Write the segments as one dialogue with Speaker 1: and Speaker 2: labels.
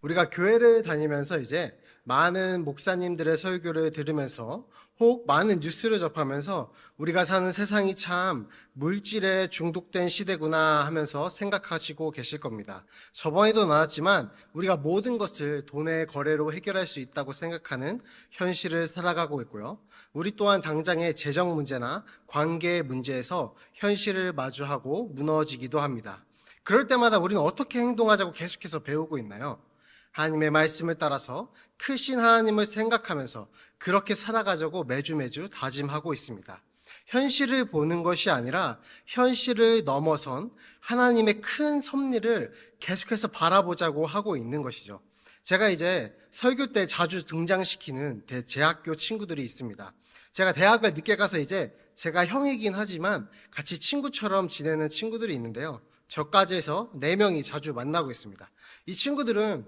Speaker 1: 우리가 교회를 다니면서 이제 많은 목사님들의 설교를 들으면서 혹 많은 뉴스를 접하면서 우리가 사는 세상이 참 물질에 중독된 시대구나 하면서 생각하시고 계실 겁니다. 저번에도 나왔지만 우리가 모든 것을 돈의 거래로 해결할 수 있다고 생각하는 현실을 살아가고 있고요. 우리 또한 당장의 재정 문제나 관계 문제에서 현실을 마주하고 무너지기도 합니다. 그럴 때마다 우리는 어떻게 행동하자고 계속해서 배우고 있나요? 하나님의 말씀을 따라서 크신 하나님을 생각하면서 그렇게 살아가자고 매주 다짐하고 있습니다. 현실을 보는 것이 아니라 현실을 넘어선 하나님의 큰 섭리를 계속해서 바라보자고 하고 있는 것이죠. 제가 이제 설교 때 자주 등장시키는 대학교 친구들이 있습니다. 제가 대학을 늦게 가서 이제 제가 형이긴 하지만 같이 친구처럼 지내는 친구들이 있는데요. 저까지 해서 4명이 자주 만나고 있습니다. 이 친구들은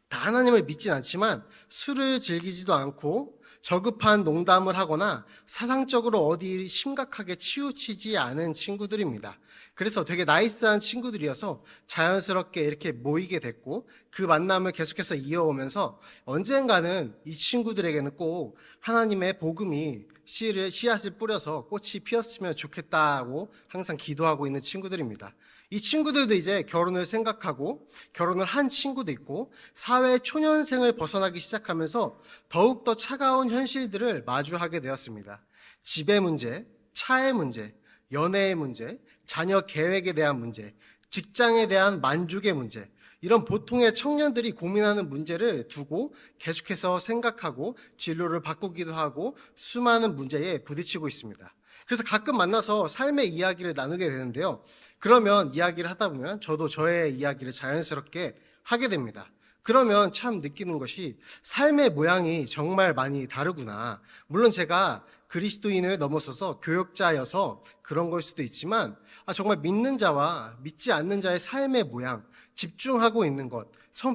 Speaker 1: 다 하나님을 믿진 않지만 술을 즐기지도 않고 저급한 농담을 하거나 사상적으로 어디 심각하게 치우치지 않은 친구들입니다. 그래서 되게 나이스한 친구들이어서 자연스럽게 이렇게 모이게 됐고 그 만남을 계속해서 이어오면서 언젠가는 이 친구들에게는 꼭 하나님의 복음이 씨앗을 뿌려서 꽃이 피었으면 좋겠다고 항상 기도하고 있는 친구들입니다. 이 친구들도 이제 결혼을 생각하고 결혼을 한 친구도 있고 사회 초년생을 벗어나기 시작하면서 더욱더 차가운 현실들을 마주하게 되었습니다. 집의 문제, 차의 문제, 연애의 문제, 자녀 계획에 대한 문제, 직장에 대한 만족의 문제, 이런 보통의 청년들이 고민하는 문제를 두고 계속해서 생각하고 진로를 바꾸기도 하고 수많은 문제에 부딪히고 있습니다. 그래서 가끔 만나서 삶의 이야기를 나누게 되는데요. 그러면 이야기를 하다 보면 저도 저의 이야기를 자연스럽게 하게 됩니다. 그러면 참 느끼는 것이 삶의 모양이 정말 많이 다르구나. 물론 제가 그리스도인을 넘어서서 교역자여서 그런 걸 수도 있지만 정말 믿는 자와 믿지 않는 자의 삶의 모양, 집중하고 있는 것,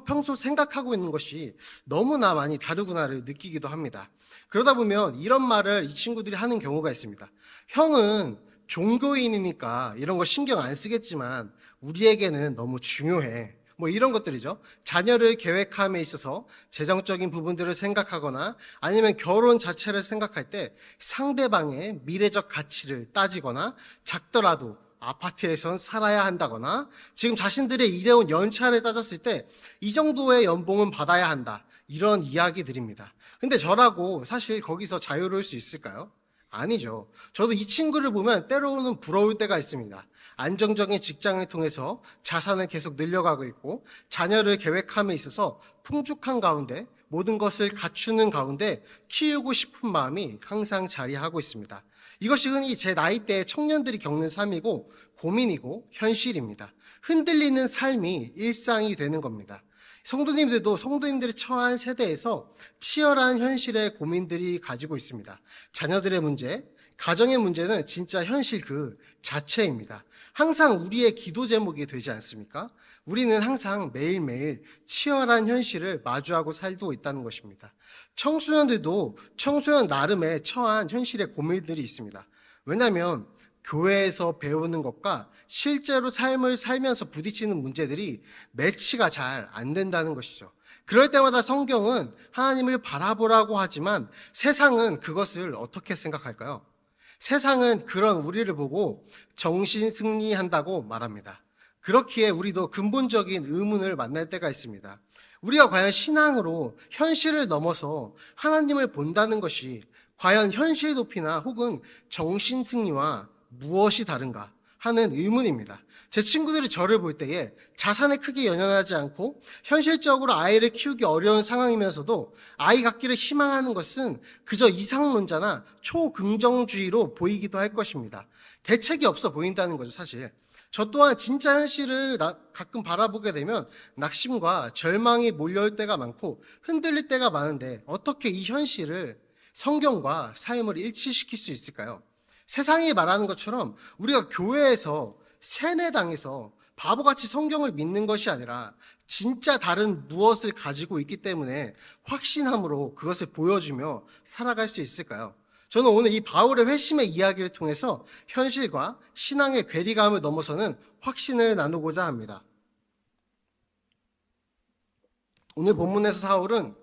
Speaker 1: 평소 생각하고 있는 것이 너무나 많이 다르구나를 느끼기도 합니다. 그러다 보면 이런 말을 이 친구들이 하는 경우가 있습니다. 형은 종교인이니까 이런 거 신경 안 쓰겠지만 우리에게는 너무 중요해. 뭐 이런 것들이죠. 자녀를 계획함에 있어서 재정적인 부분들을 생각하거나 아니면 결혼 자체를 생각할 때 상대방의 미래적 가치를 따지거나 작더라도 아파트에선 살아야 한다거나 지금 자신들의 일해온 연차를 따졌을 때 이 정도의 연봉은 받아야 한다. 이런 이야기들입니다. 근데 저라고 사실 거기서 자유로울 수 있을까요? 아니죠. 저도 이 친구를 보면 때로는 부러울 때가 있습니다. 안정적인 직장을 통해서 자산을 계속 늘려가고 있고 자녀를 계획함에 있어서 풍족한 가운데 모든 것을 갖추는 가운데 키우고 싶은 마음이 항상 자리하고 있습니다. 이것이 흔히 제 나이대의 청년들이 겪는 삶이고 고민이고 현실입니다. 흔들리는 삶이 일상이 되는 겁니다. 성도님들도 성도님들이 처한 세대에서 치열한 현실의 고민들이 가지고 있습니다. 자녀들의 문제, 가정의 문제는 진짜 현실 그 자체입니다. 항상 우리의 기도 제목이 되지 않습니까? 우리는 항상 매일매일 치열한 현실을 마주하고 살고 있다는 것입니다. 청소년들도 청소년 나름의 처한 현실의 고민들이 있습니다. 왜냐하면 교회에서 배우는 것과 실제로 삶을 살면서 부딪히는 문제들이 매치가 잘 안 된다는 것이죠. 그럴 때마다 성경은 하나님을 바라보라고 하지만 세상은 그것을 어떻게 생각할까요? 세상은 그런 우리를 보고 정신승리한다고 말합니다. 그렇기에 우리도 근본적인 의문을 만날 때가 있습니다. 우리가 과연 신앙으로 현실을 넘어서 하나님을 본다는 것이 과연 현실 도피나 혹은 정신승리와 무엇이 다른가 하는 의문입니다. 제 친구들이 저를 볼 때에 자산에 크게 연연하지 않고 현실적으로 아이를 키우기 어려운 상황이면서도 아이 갖기를 희망하는 것은 그저 이상론자나 초긍정주의로 보이기도 할 것입니다. 대책이 없어 보인다는 거죠, 사실. 저 또한 진짜 현실을 가끔 바라보게 되면 낙심과 절망이 몰려올 때가 많고 흔들릴 때가 많은데 어떻게 이 현실을 성경과 삶을 일치시킬 수 있을까요? 세상이 말하는 것처럼 우리가 교회에서 세뇌당해서 바보같이 성경을 믿는 것이 아니라 진짜 다른 무엇을 가지고 있기 때문에 확신함으로 그것을 보여주며 살아갈 수 있을까요? 저는 오늘 이 바울의 회심의 이야기를 통해서 현실과 신앙의 괴리감을 넘어서는 확신을 나누고자 합니다. 오늘 본문에서 사울은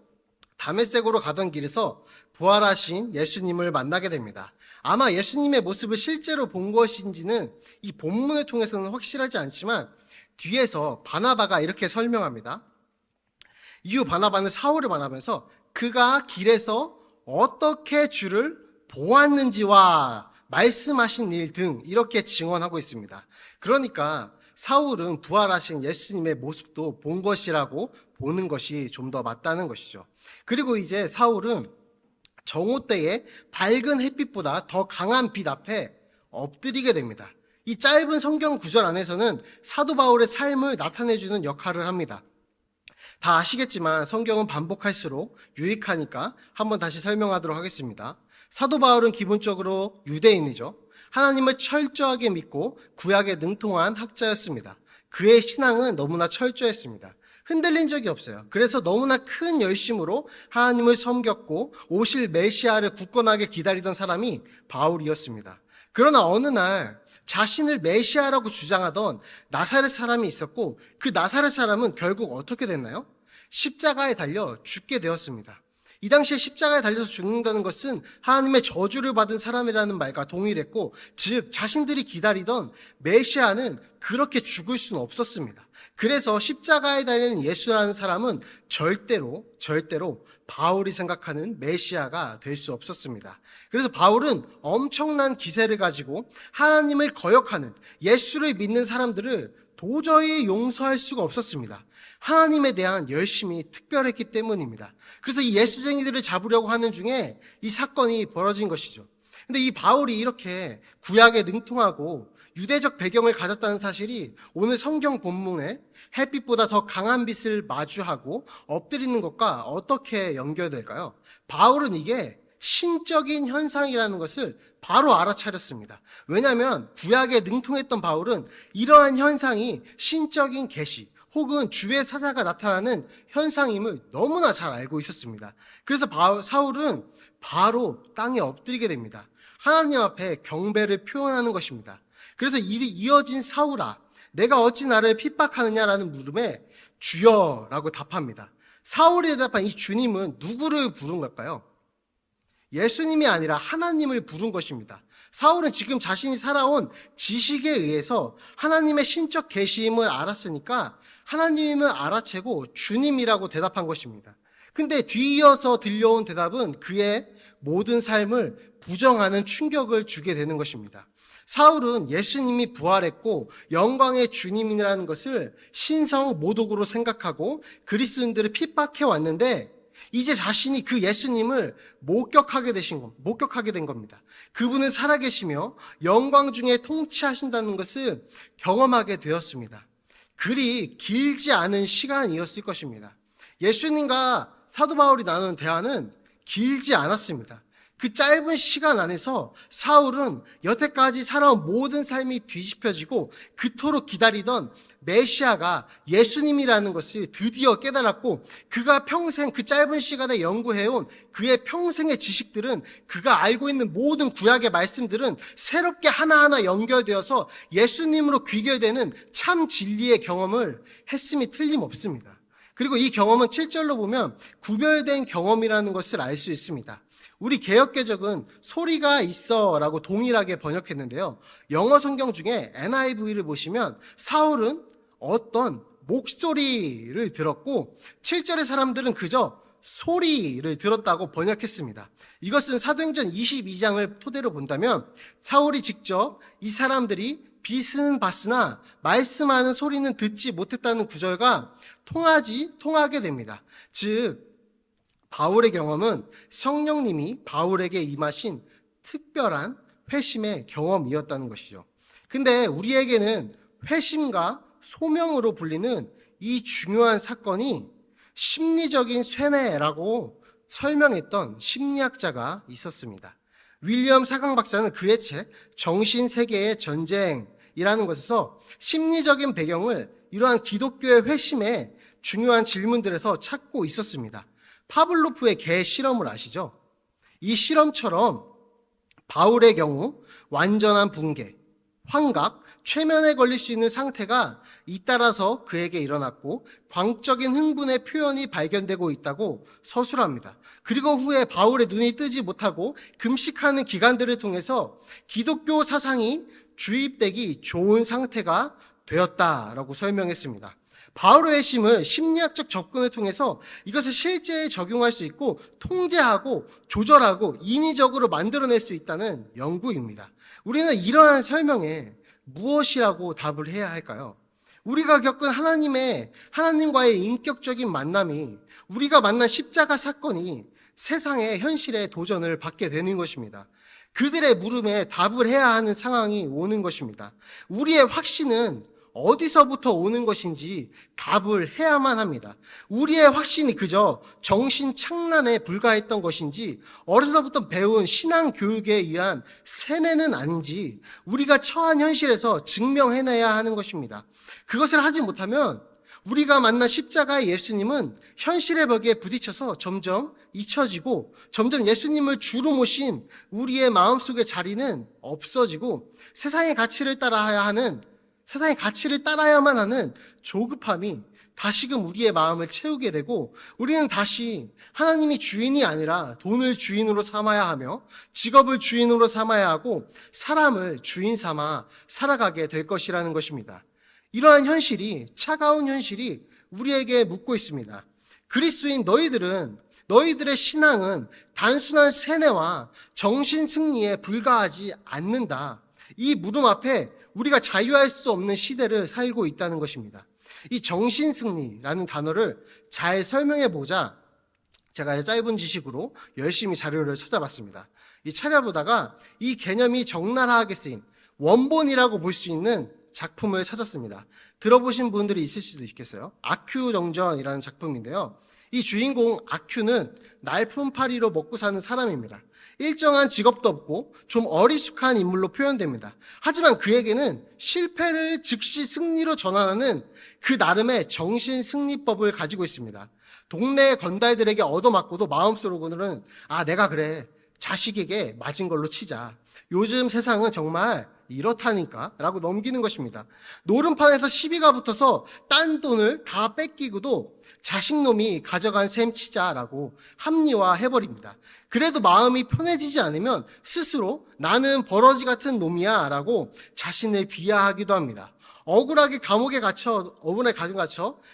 Speaker 1: 다메섹으로 가던 길에서 부활하신 예수님을 만나게 됩니다. 아마 예수님의 모습을 실제로 본 것인지는 이 본문을 통해서는 확실하지 않지만 뒤에서 바나바가 이렇게 설명합니다. 이후 바나바는 사울을 만나면서 그가 길에서 어떻게 주를 보았는지와 말씀하신 일 등 이렇게 증언하고 있습니다. 그러니까 사울은 부활하신 예수님의 모습도 본 것이라고 보는 것이 좀 더 맞다는 것이죠. 그리고 이제 사울은 정오 때에 밝은 햇빛보다 더 강한 빛 앞에 엎드리게 됩니다. 이 짧은 성경 구절 안에서는 사도 바울의 삶을 나타내주는 역할을 합니다. 다 아시겠지만 성경은 반복할수록 유익하니까 한번 다시 설명하도록 하겠습니다. 사도 바울은 기본적으로 유대인이죠. 하나님을 철저하게 믿고 구약에 능통한 학자였습니다. 그의 신앙은 너무나 철저했습니다. 흔들린 적이 없어요. 그래서 너무나 큰 열심으로 하나님을 섬겼고 오실 메시아를 굳건하게 기다리던 사람이 바울이었습니다. 그러나 어느 날 자신을 메시아라고 주장하던 나사렛 사람이 있었고 그 나사렛 사람은 결국 어떻게 됐나요? 십자가에 달려 죽게 되었습니다. 이 당시에 십자가에 달려서 죽는다는 것은 하나님의 저주를 받은 사람이라는 말과 동일했고, 즉 자신들이 기다리던 메시아는 그렇게 죽을 수는 없었습니다. 그래서 십자가에 달린 예수라는 사람은 절대로 바울이 생각하는 메시아가 될 수 없었습니다. 그래서 바울은 엄청난 기세를 가지고 하나님을 거역하는 예수를 믿는 사람들을 도저히 용서할 수가 없었습니다. 하나님에 대한 열심이 특별했기 때문입니다. 그래서 이 예수쟁이들을 잡으려고 하는 중에 이 사건이 벌어진 것이죠. 근데 이 바울이 이렇게 구약에 능통하고 유대적 배경을 가졌다는 사실이 오늘 성경 본문에 햇빛보다 더 강한 빛을 마주하고 엎드리는 것과 어떻게 연결될까요? 바울은 이게 신적인 현상이라는 것을 바로 알아차렸습니다. 왜냐하면 구약에 능통했던 바울은 이러한 현상이 신적인 계시 혹은 주의 사자가 나타나는 현상임을 너무나 잘 알고 있었습니다. 그래서 사울은 바로 땅에 엎드리게 됩니다. 하나님 앞에 경배를 표현하는 것입니다. 그래서 일이 이어진 사울아, 내가 어찌 나를 핍박하느냐라는 물음에 주여라고 답합니다. 사울이 대답한 이 주님은 누구를 부른 걸까요? 예수님이 아니라 하나님을 부른 것입니다. 사울은 지금 자신이 살아온 지식에 의해서 하나님의 신적 계시임을 알았으니까 하나님을 알아채고 주님이라고 대답한 것입니다. 근데 뒤이어서 들려온 대답은 그의 모든 삶을 부정하는 충격을 주게 되는 것입니다. 사울은 예수님이 부활했고 영광의 주님이라는 것을 신성 모독으로 생각하고 그리스도인들을 핍박해 왔는데 이제 자신이 그 예수님을 목격하게 된 겁니다. 그분은 살아계시며 영광 중에 통치하신다는 것을 경험하게 되었습니다. 그리 길지 않은 시간이었을 것입니다. 예수님과 사도 바울이 나눈 대화는 길지 않았습니다. 그 짧은 시간 안에서 사울은 여태까지 살아온 모든 삶이 뒤집혀지고 그토록 기다리던 메시아가 예수님이라는 것을 드디어 깨달았고, 그가 평생 그 짧은 시간에 연구해온 그의 평생의 지식들은, 그가 알고 있는 모든 구약의 말씀들은 새롭게 하나하나 연결되어서 예수님으로 귀결되는 참 진리의 경험을 했음이 틀림없습니다. 그리고 이 경험은 7절로 보면 구별된 경험이라는 것을 알 수 있습니다. 우리 개역개적은 소리가 있어 라고 동일하게 번역했는데요. 영어 성경 중에 NIV를 보시면 사울은 어떤 목소리를 들었고 7절의 사람들은 그저 소리를 들었다고 번역했습니다. 이것은 사도행전 22장을 토대로 본다면 사울이 직접 이 사람들이 빛은 봤으나 말씀하는 소리는 듣지 못했다는 구절과 통하게 됩니다. 즉 바울의 경험은 성령님이 바울에게 임하신 특별한 회심의 경험이었다는 것이죠. 근데 우리에게는 회심과 소명으로 불리는 이 중요한 사건이 심리적인 쇠뇌라고 설명했던 심리학자가 있었습니다. 윌리엄 사강 박사는 그의 책 정신세계의 전쟁이라는 것에서 심리적인 배경을 이러한 기독교의 회심의 중요한 질문들에서 찾고 있었습니다. 파블로프의 개 실험을 아시죠? 이 실험처럼 바울의 경우 완전한 붕괴, 환각, 최면에 걸릴 수 있는 상태가 잇따라서 그에게 일어났고 광적인 흥분의 표현이 발견되고 있다고 서술합니다. 그리고 후에 바울의 눈이 뜨지 못하고 금식하는 기간들을 통해서 기독교 사상이 주입되기 좋은 상태가 되었다라고 설명했습니다. 바울의 회심을 심리학적 접근을 통해서 이것을 실제에 적용할 수 있고 통제하고 조절하고 인위적으로 만들어낼 수 있다는 연구입니다. 우리는 이러한 설명에 무엇이라고 답을 해야 할까요? 우리가 겪은 하나님과의 인격적인 만남이, 우리가 만난 십자가 사건이 세상의 현실에 도전을 받게 되는 것입니다. 그들의 물음에 답을 해야 하는 상황이 오는 것입니다. 우리의 확신은 어디서부터 오는 것인지 답을 해야만 합니다. 우리의 확신이 그저 정신착란에 불과했던 것인지 어려서부터 배운 신앙 교육에 의한 세뇌는 아닌지 우리가 처한 현실에서 증명해내야 하는 것입니다. 그것을 하지 못하면 우리가 만난 십자가의 예수님은 현실의 벽에 부딪혀서 점점 잊혀지고 점점 예수님을 주로 모신 우리의 마음속의 자리는 없어지고 세상의 가치를 따라야만 하는 조급함이 다시금 우리의 마음을 채우게 되고 우리는 다시 하나님이 주인이 아니라 돈을 주인으로 삼아야 하며 직업을 주인으로 삼아야 하고 사람을 주인 삼아 살아가게 될 것이라는 것입니다. 이러한 현실이, 차가운 현실이 우리에게 묻고 있습니다. 그리스도인 너희들의 신앙은 단순한 세뇌와 정신 승리에 불과하지 않는다. 이 물음 앞에 우리가 자유할 수 없는 시대를 살고 있다는 것입니다. 이 정신승리라는 단어를 잘 설명해보자 제가 짧은 지식으로 열심히 자료를 찾아봤습니다. 이 찾아보다가 이 개념이 적나라하게 쓰인 원본이라고 볼 수 있는 작품을 찾았습니다. 들어보신 분들이 있을 수도 있겠어요. 아큐정전이라는 작품인데요. 이 주인공 아큐는 날품팔이로 먹고 사는 사람입니다. 일정한 직업도 없고 좀 어리숙한 인물로 표현됩니다. 하지만 그에게는 실패를 즉시 승리로 전환하는 그 나름의 정신승리법을 가지고 있습니다. 동네 건달들에게 얻어맞고도 마음속으로는 내가 그래, 자식에게 맞은 걸로 치자. 요즘 세상은 정말 이렇다니까 라고 넘기는 것입니다. 노름판에서 시비가 붙어서 딴 돈을 다 뺏기고도 자식놈이 가져간 셈 치자라고 합리화해버립니다. 그래도 마음이 편해지지 않으면 스스로 나는 버러지 같은 놈이야 라고 자신을 비하하기도 합니다. 억울하게 감옥에 갇혀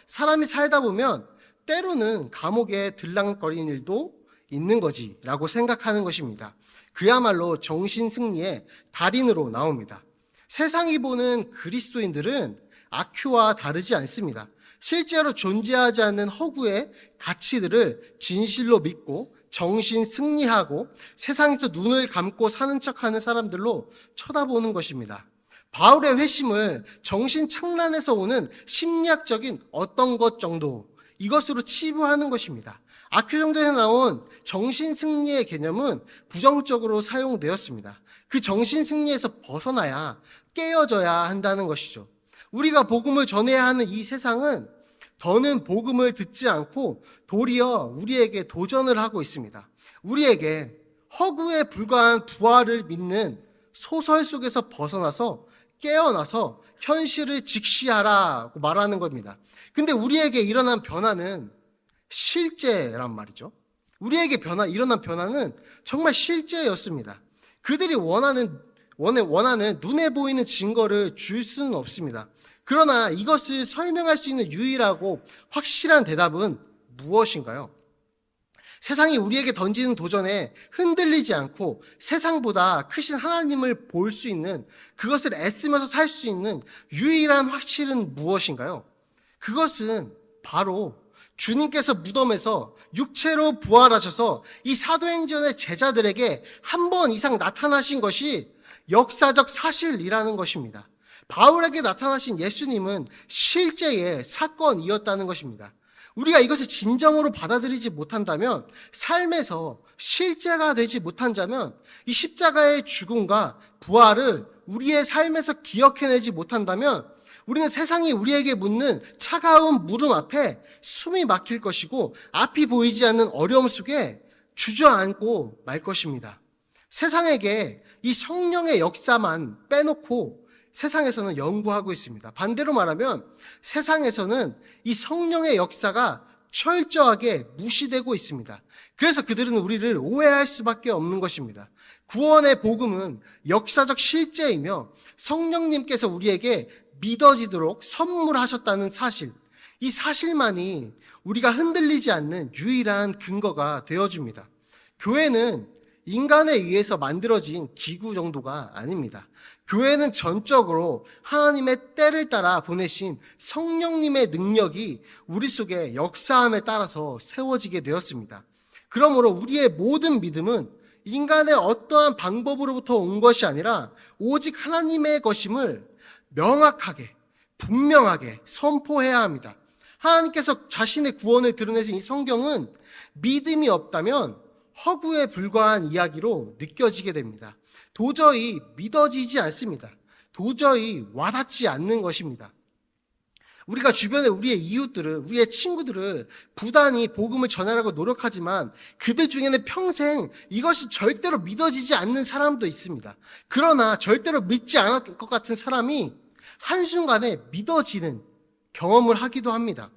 Speaker 1: 사람이 살다 보면 때로는 감옥에 들락거리는 일도 있는 거지 라고 생각하는 것입니다. 그야말로 정신승리의 달인으로 나옵니다. 세상이 보는 그리스도인들은 아큐와 다르지 않습니다. 실제로 존재하지 않는 허구의 가치들을 진실로 믿고 정신승리하고 세상에서 눈을 감고 사는 척하는 사람들로 쳐다보는 것입니다. 바울의 회심을 정신착란에서 오는 심리학적인 어떤 것 정도, 이것으로 치부하는 것입니다. 아큐정전에 나온 정신승리의 개념은 부정적으로 사용되었습니다. 그 정신승리에서 벗어나야 깨어져야 한다는 것이죠. 우리가 복음을 전해야 하는 이 세상은 더는 복음을 듣지 않고 도리어 우리에게 도전을 하고 있습니다. 우리에게 허구에 불과한 부활을 믿는 소설 속에서 벗어나서 깨어나서 현실을 직시하라고 말하는 겁니다. 근데 우리에게 일어난 변화는 실제란 말이죠. 우리에게 일어난 변화는 정말 실제였습니다. 그들이 원하는 눈에 보이는 증거를 줄 수는 없습니다. 그러나 이것을 설명할 수 있는 유일하고 확실한 대답은 무엇인가요? 세상이 우리에게 던지는 도전에 흔들리지 않고 세상보다 크신 하나님을 볼 수 있는, 그것을 애쓰면서 살 수 있는 유일한 확실은 무엇인가요? 그것은 바로 주님께서 무덤에서 육체로 부활하셔서 이 사도행전의 제자들에게 한 번 이상 나타나신 것이 역사적 사실이라는 것입니다. 바울에게 나타나신 예수님은 실제의 사건이었다는 것입니다. 우리가 이것을 진정으로 받아들이지 못한다면, 삶에서 실제가 되지 못한다면, 이 십자가의 죽음과 부활을 우리의 삶에서 기억해내지 못한다면 우리는 세상이 우리에게 묻는 차가운 물음 앞에 숨이 막힐 것이고 앞이 보이지 않는 어려움 속에 주저앉고 말 것입니다. 세상에게 이 성령의 역사만 빼놓고 세상에서는 연구하고 있습니다. 반대로 말하면 세상에서는 이 성령의 역사가 철저하게 무시되고 있습니다. 그래서 그들은 우리를 오해할 수밖에 없는 것입니다. 구원의 복음은 역사적 실제이며 성령님께서 우리에게 믿어지도록 선물하셨다는 사실, 이 사실만이 우리가 흔들리지 않는 유일한 근거가 되어줍니다. 교회는 인간에 의해서 만들어진 기구 정도가 아닙니다. 교회는 전적으로 하나님의 때를 따라 보내신 성령님의 능력이 우리 속에 역사함에 따라서 세워지게 되었습니다. 그러므로 우리의 모든 믿음은 인간의 어떠한 방법으로부터 온 것이 아니라 오직 하나님의 것임을 명확하게, 분명하게 선포해야 합니다. 하나님께서 자신의 구원을 드러내신 이 성경은 믿음이 없다면 허구에 불과한 이야기로 느껴지게 됩니다. 도저히 믿어지지 않습니다. 도저히 와닿지 않는 것입니다. 우리가 주변에 우리의 이웃들을, 우리의 친구들을 부단히 복음을 전하려고 노력하지만 그들 중에는 평생 이것이 절대로 믿어지지 않는 사람도 있습니다. 그러나 절대로 믿지 않을 것 같은 사람이 한순간에 믿어지는 경험을 하기도 합니다.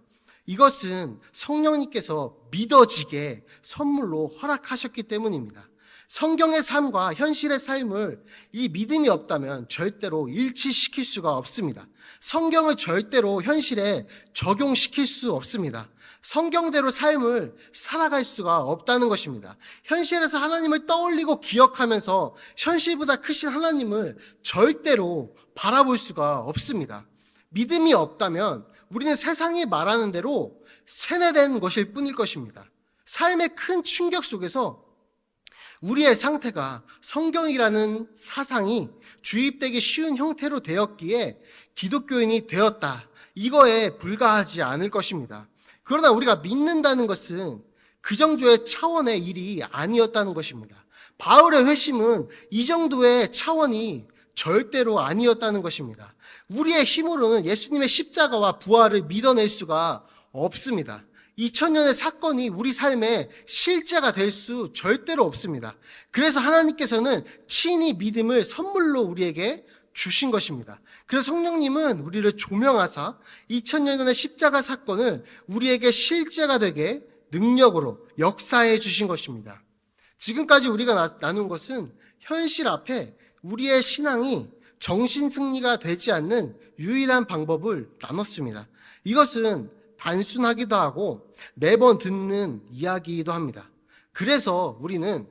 Speaker 1: 이것은 성령님께서 믿어지게 선물로 허락하셨기 때문입니다. 성경의 삶과 현실의 삶을 이 믿음이 없다면 절대로 일치시킬 수가 없습니다. 성경을 절대로 현실에 적용시킬 수 없습니다. 성경대로 삶을 살아갈 수가 없다는 것입니다. 현실에서 하나님을 떠올리고 기억하면서 현실보다 크신 하나님을 절대로 바라볼 수가 없습니다. 믿음이 없다면 우리는 세상이 말하는 대로 세뇌된 것일 뿐일 것입니다. 삶의 큰 충격 속에서 우리의 상태가 성경이라는 사상이 주입되기 쉬운 형태로 되었기에 기독교인이 되었다, 이거에 불과하지 않을 것입니다. 그러나 우리가 믿는다는 것은 그 정도의 차원의 일이 아니었다는 것입니다. 바울의 회심은 이 정도의 차원이 절대로 아니었다는 것입니다. 우리의 힘으로는 예수님의 십자가와 부활을 믿어낼 수가 없습니다. 2000년의 사건이 우리 삶의 실제가 될 수 절대로 없습니다. 그래서 하나님께서는 친히 믿음을 선물로 우리에게 주신 것입니다. 그래서 성령님은 우리를 조명하사 2000년 전의 십자가 사건을 우리에게 실제가 되게 능력으로 역사해 주신 것입니다. 지금까지 우리가 나눈 것은 현실 앞에 우리의 신앙이 정신승리가 되지 않는 유일한 방법을 나눴습니다. 이것은 단순하기도 하고 매번 듣는 이야기이기도 합니다. 그래서 우리는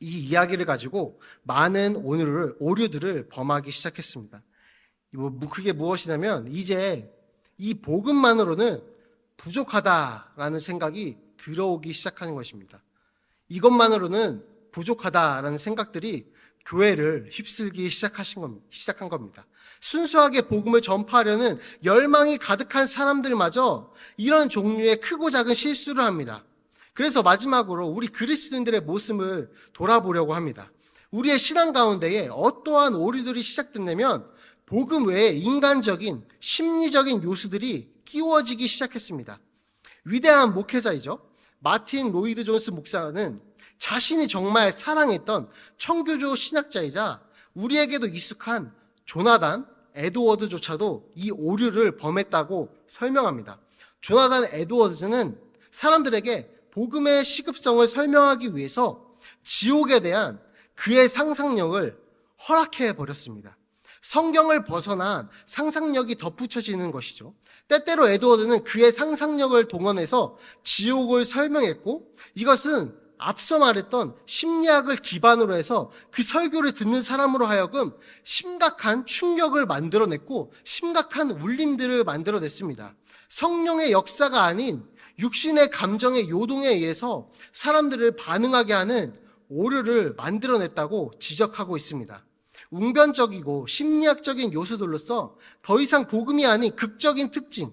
Speaker 1: 이 이야기를 가지고 많은 오류들을 범하기 시작했습니다. 그게 무엇이냐면 이제 이 복음만으로는 부족하다라는 생각이 들어오기 시작하는 것입니다. 이것만으로는 부족하다라는 생각들이 교회를 휩쓸기 시작한 겁니다. 순수하게 복음을 전파하려는 열망이 가득한 사람들마저 이런 종류의 크고 작은 실수를 합니다. 그래서 마지막으로 우리 그리스도인들의 모습을 돌아보려고 합니다. 우리의 신앙 가운데에 어떠한 오류들이 시작됐냐면 복음 외에 인간적인, 심리적인 요소들이 끼워지기 시작했습니다. 위대한 목회자이죠. 마틴 로이드 존스 목사는 자신이 정말 사랑했던 청교도 신학자이자 우리에게도 익숙한 조나단 에드워드조차도 이 오류를 범했다고 설명합니다. 조나단 에드워드는 사람들에게 복음의 시급성을 설명하기 위해서 지옥에 대한 그의 상상력을 허락해 버렸습니다. 성경을 벗어난 상상력이 덧붙여지는 것이죠. 때때로 에드워드는 그의 상상력을 동원해서 지옥을 설명했고, 이것은 앞서 말했던 심리학을 기반으로 해서 그 설교를 듣는 사람으로 하여금 심각한 충격을 만들어냈고 심각한 울림들을 만들어냈습니다. 성령의 역사가 아닌 육신의 감정의 요동에 의해서 사람들을 반응하게 하는 오류를 만들어냈다고 지적하고 있습니다. 웅변적이고 심리학적인 요소들로서 더 이상 복음이 아닌 극적인 특징,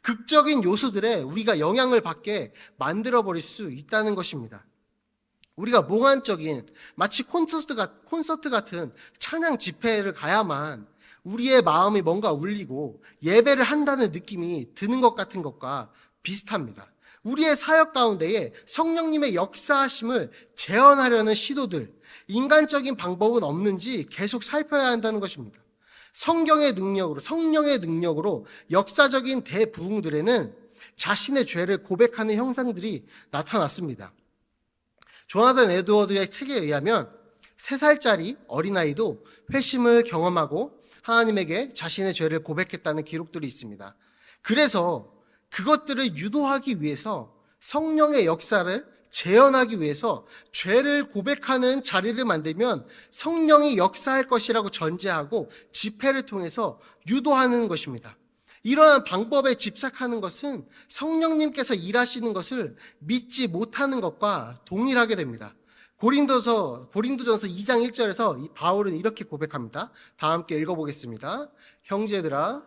Speaker 1: 극적인 요소들에 우리가 영향을 받게 만들어버릴 수 있다는 것입니다. 우리가 몽환적인 마치 콘서트 같은 찬양 집회를 가야만 우리의 마음이 뭔가 울리고 예배를 한다는 느낌이 드는 것 같은 것과 비슷합니다. 우리의 사역 가운데에 성령님의 역사하심을 재현하려는 시도들, 인간적인 방법은 없는지 계속 살펴야 한다는 것입니다. 성경의 능력으로, 성령의 능력으로 역사적인 대부흥들에는 자신의 죄를 고백하는 형상들이 나타났습니다. 조나단 에드워드의 책에 의하면 3살짜리 어린아이도 회심을 경험하고 하나님에게 자신의 죄를 고백했다는 기록들이 있습니다. 그래서 그것들을 유도하기 위해서, 성령의 역사를 재현하기 위해서 죄를 고백하는 자리를 만들면 성령이 역사할 것이라고 전제하고 집회를 통해서 유도하는 것입니다. 이러한 방법에 집착하는 것은 성령님께서 일하시는 것을 믿지 못하는 것과 동일하게 됩니다. 고린도전서 2장 1절에서 이 바울은 이렇게 고백합니다. 다 함께 읽어보겠습니다. 형제들아,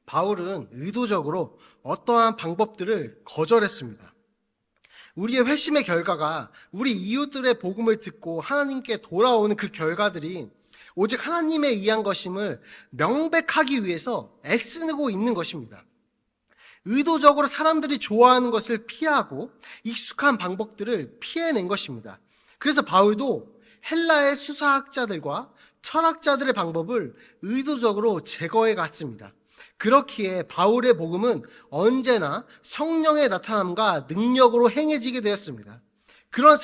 Speaker 1: 바울은 의도적으로 어떠한 방법들을 거절했습니다. 우리의 회심의 결과가 우리 이웃들의 복음을 듣고 하나님께 돌아오는 그 결과들이 오직 하나님에 의한 것임을 명백하기 위해서 애쓰고 있는 것입니다. 의도적으로 사람들이 좋아하는 것을 피하고 익숙한 방법들을 피해낸 것입니다. 그래서 바울도 헬라의 수사학자들과 철학자들의 방법을 의도적으로 제거해 갔습니다. 그렇기에 바울의 복음은 언제나 성령의 나타남과 능력으로 행해지게 되었습니다. 그런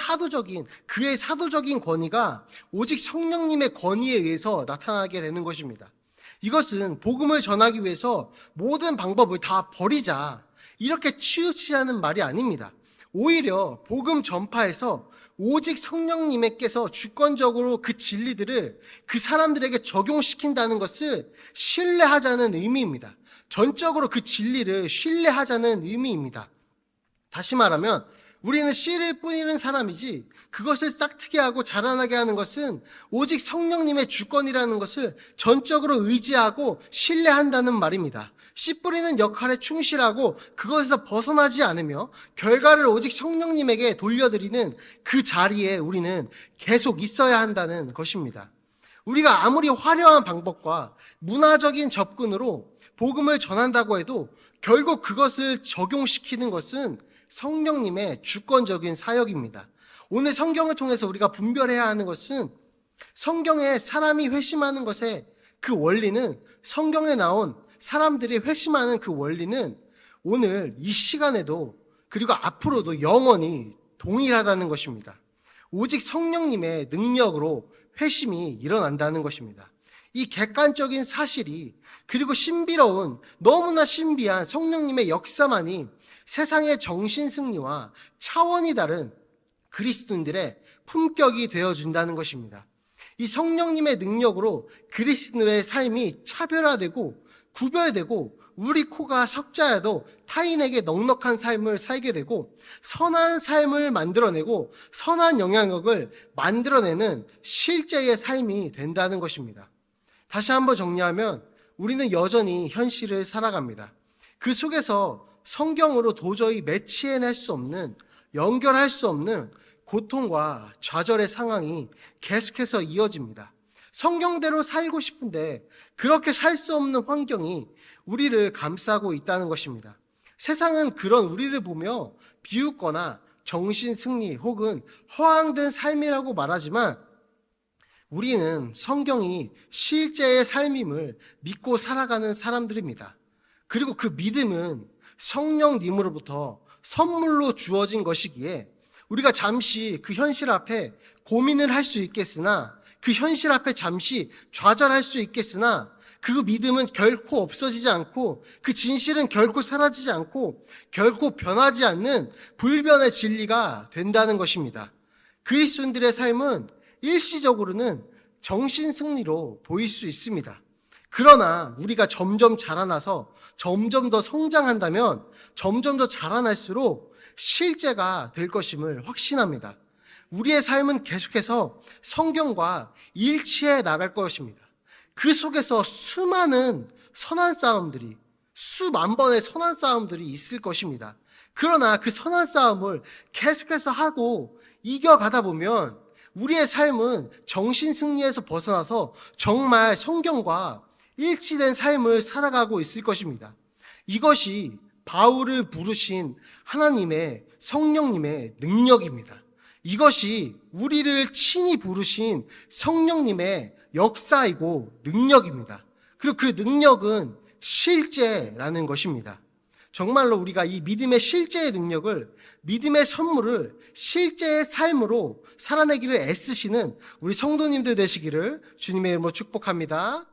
Speaker 1: 그의 사도적인 권위가 오직 성령님의 권위에 의해서 나타나게 되는 것입니다. 이것은 복음을 전하기 위해서 모든 방법을 다 버리자, 이렇게 치우치라는 말이 아닙니다. 오히려 복음 전파에서 오직 성령님께서 주권적으로 그 진리들을 그 사람들에게 적용시킨다는 것을 신뢰하자는 의미입니다. 전적으로 그 진리를 신뢰하자는 의미입니다. 다시 말하면 우리는 씨를 뿌리는 사람이지 그것을 싹트게 하고 자라나게 하는 것은 오직 성령님의 주권이라는 것을 전적으로 의지하고 신뢰한다는 말입니다. 씨 뿌리는 역할에 충실하고 그것에서 벗어나지 않으며 결과를 오직 성령님에게 돌려드리는 그 자리에 우리는 계속 있어야 한다는 것입니다. 우리가 아무리 화려한 방법과 문화적인 접근으로 복음을 전한다고 해도 결국 그것을 적용시키는 것은 성령님의 주권적인 사역입니다. 오늘 성경을 통해서 우리가 분별해야 하는 것은 성경에 사람이 회심하는 것의 그 원리는, 성경에 나온 사람들이 회심하는 그 원리는 오늘 이 시간에도 그리고 앞으로도 영원히 동일하다는 것입니다. 오직 성령님의 능력으로 회심이 일어난다는 것입니다. 이 객관적인 사실이, 그리고 신비로운, 너무나 신비한 성령님의 역사만이 세상의 정신승리와 차원이 다른 그리스도인들의 품격이 되어준다는 것입니다. 이 성령님의 능력으로 그리스도인의 삶이 차별화되고 구별되고 우리 코가 석자여도 타인에게 넉넉한 삶을 살게 되고 선한 삶을 만들어내고 선한 영향력을 만들어내는 실제의 삶이 된다는 것입니다. 다시 한번 정리하면 우리는 여전히 현실을 살아갑니다. 그 속에서 성경으로 도저히 매치해낼 수 없는, 연결할 수 없는 고통과 좌절의 상황이 계속해서 이어집니다. 성경대로 살고 싶은데 그렇게 살 수 없는 환경이 우리를 감싸고 있다는 것입니다. 세상은 그런 우리를 보며 비웃거나 정신승리 혹은 허황된 삶이라고 말하지만 우리는 성경이 실제의 삶임을 믿고 살아가는 사람들입니다. 그리고 그 믿음은 성령님으로부터 선물로 주어진 것이기에 우리가 잠시 그 현실 앞에 고민을 할 수 있겠으나, 그 현실 앞에 잠시 좌절할 수 있겠으나 그 믿음은 결코 없어지지 않고 그 진실은 결코 사라지지 않고 결코 변하지 않는 불변의 진리가 된다는 것입니다. 그리스도인들의 삶은 일시적으로는 정신승리로 보일 수 있습니다. 그러나 우리가 점점 자라나서 점점 더 성장한다면 점점 더 자라날수록 실제가 될 것임을 확신합니다. 우리의 삶은 계속해서 성경과 일치해 나갈 것입니다. 그 속에서 수많은 선한 싸움들이, 수만 번의 선한 싸움들이 있을 것입니다. 그러나 그 선한 싸움을 계속해서 하고 이겨가다 보면 우리의 삶은 정신승리에서 벗어나서 정말 성경과 일치된 삶을 살아가고 있을 것입니다. 이것이 바울을 부르신 하나님의 성령님의 능력입니다. 이것이 우리를 친히 부르신 성령님의 역사이고 능력입니다. 그리고 그 능력은 실제라는 것입니다. 정말로 우리가 이 믿음의 실제의 능력을, 믿음의 선물을 실제의 삶으로 살아내기를 애쓰시는 우리 성도님들 되시기를 주님의 이름으로 축복합니다.